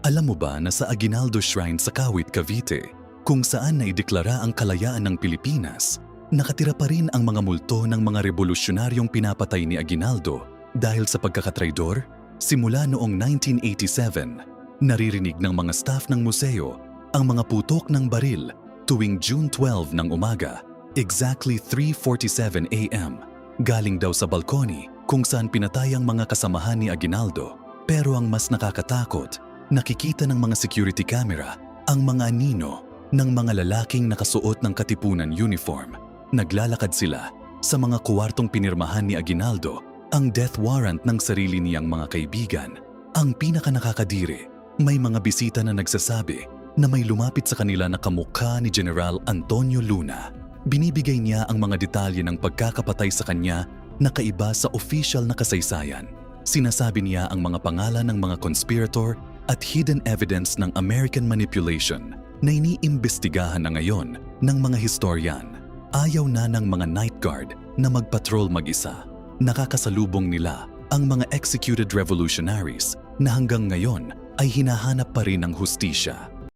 Alam mo ba na sa Aguinaldo Shrine sa Kawit, Cavite, kung saan naideklara ang kalayaan ng Pilipinas, nakatira pa rin ang mga multo ng mga revolusyonaryong pinapatay ni Aguinaldo dahil sa pagkakatraidor? Simula noong 1987, naririnig ng mga staff ng museo ang mga putok ng baril tuwing June 12 ng umaga, exactly 3:47 a.m. Galing daw sa balkoni kung saan pinatay ang mga kasamahan ni Aguinaldo. Pero ang mas nakakatakot, nakikita ng mga security camera ang mga anino ng mga lalaking nakasuot ng katipunan uniform. Naglalakad sila sa mga kuwartong pinirmahan ni Aguinaldo ang death warrant ng sarili niyang mga kaibigan. Ang pinakanakakadiri, may mga bisita na nagsasabi na may lumapit sa kanila na kamukha ni General Antonio Luna. Binibigay niya ang mga detalye ng pagkakapatay sa kanya na kaiba sa official na kasaysayan. Sinasabi niya ang mga pangalan ng mga conspirator at hidden evidence ng American manipulation na iniimbestigahan na ngayon ng mga historian. Ayaw na ng mga night guard na magpatrol mag-isa. Nakakasalubong nila ang mga executed revolutionaries na hanggang ngayon ay hinahanap pa rin ng hustisya.